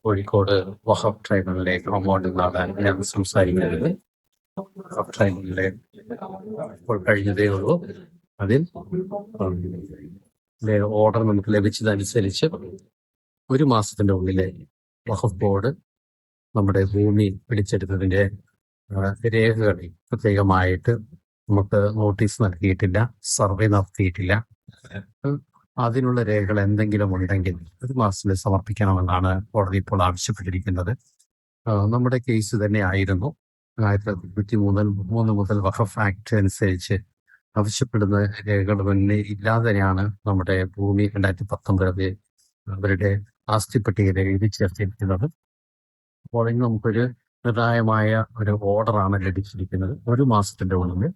കോഴിക്കോട് വഖഫ് ട്രൈബ്യൂണലിലെ പ്രൊമോട്ടിൽ നിന്നാണ് ഞാൻ സംസാരിക്കുന്നത്. വഖഫ് ട്രൈബ്യൂണലിലെ ഇപ്പോൾ കഴിഞ്ഞതേ ഉള്ളൂ. അതിൽ ഓർഡർ നമുക്ക് ലഭിച്ചതനുസരിച്ച് 1 മാസത്തിന്റെ ഉള്ളിലെ വഖഫ് ബോർഡ് നമ്മുടെ ഭൂമി പിടിച്ചെടുത്തതിന്റെ രേഖകൾ പ്രത്യേകമായിട്ട് നമുക്ക് നോട്ടീസ് നൽകിയിട്ടില്ല, സർവേ നടത്തിയിട്ടില്ല. അതിനുള്ള രേഖകൾ എന്തെങ്കിലും ഉണ്ടെങ്കിൽ 1 മാസത്തിൽ സമർപ്പിക്കണമെന്നാണ് കോടതി ഇപ്പോൾ ആവശ്യപ്പെട്ടിരിക്കുന്നത്. നമ്മുടെ കേസ് തന്നെ ആയിരുന്നു. 1993 മുതൽ വഖഫ് ആക്ട് അനുസരിച്ച് ആവശ്യപ്പെടുന്ന രേഖകൾ തന്നെ ഇല്ലാതെയാണ് നമ്മുടെ ഭൂമി 2019 അവരുടെ ആസ്തി പട്ടികയിൽ എഴുതി ചേർത്തിരിക്കുന്നത്. അപ്പോൾ ഇന്ന് നമുക്കൊരു നിർണായകമായ ഒരു ഓർഡറാണ് ലഭിച്ചിരിക്കുന്നത്. 1 മാസത്തിന്റെ ഉള്ളിൽ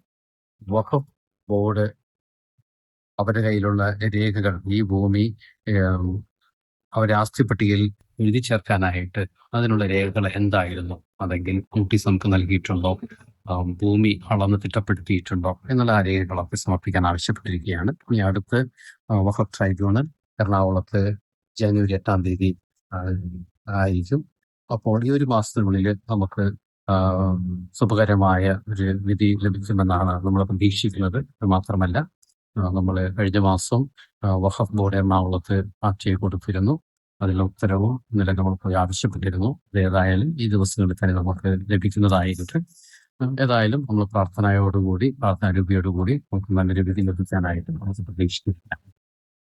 വഖഫ് ബോർഡ് അവരുടെ കയ്യിലുള്ള രേഖകൾ, ഈ ഭൂമി അവരെ ആസ്തി പട്ടികയിൽ എഴുതി ചേർക്കാനായിട്ട് അതിനുള്ള രേഖകൾ എന്തായിരുന്നു, അതെങ്കിൽ നോട്ടീസ് നമുക്ക് നൽകിയിട്ടുണ്ടോ, ഭൂമി അളന്ന് തിട്ടപ്പെടുത്തിയിട്ടുണ്ടോ എന്നുള്ള ആ രേഖകളൊക്കെ സമർപ്പിക്കാൻ ആവശ്യപ്പെട്ടിരിക്കുകയാണ്. ഈ അടുത്ത് വഖഫ് ട്രൈബ്യൂണൽ എറണാകുളത്ത് ജനുവരി 8-ാം തീയതി ആയിരിക്കും. അപ്പോൾ ഈ 1 മാസത്തിനുള്ളിൽ നമുക്ക് സുഖകരമായ ഒരു വിധി ലഭിക്കുമെന്നാണ് നമ്മൾ പ്രതീക്ഷിക്കുന്നത്. അത് മാത്രമല്ല, നമ്മൾ കഴിഞ്ഞ മാസം വഖഫ് ബോർഡ് എറണാകുളത്ത് അപേക്ഷ കൊടുത്തിരുന്നു. അതിനുള്ള ഉത്തരവും ഇന്നലെ നമ്മൾ പോയി ആവശ്യപ്പെട്ടിരുന്നു. ഏതായാലും ഈ ദിവസങ്ങളിൽ തന്നെ നമുക്ക് ലഭിക്കുന്നതായിരിക്കും. ഏതായാലും നമ്മൾ പ്രാർത്ഥനയോടുകൂടി, പ്രാർത്ഥനാരൂപിയോടുകൂടി നമുക്ക് നല്ലൊരു വിധി ലഭിക്കാനായിട്ട് നമുക്ക് പ്രതീക്ഷിക്കുന്നില്ല.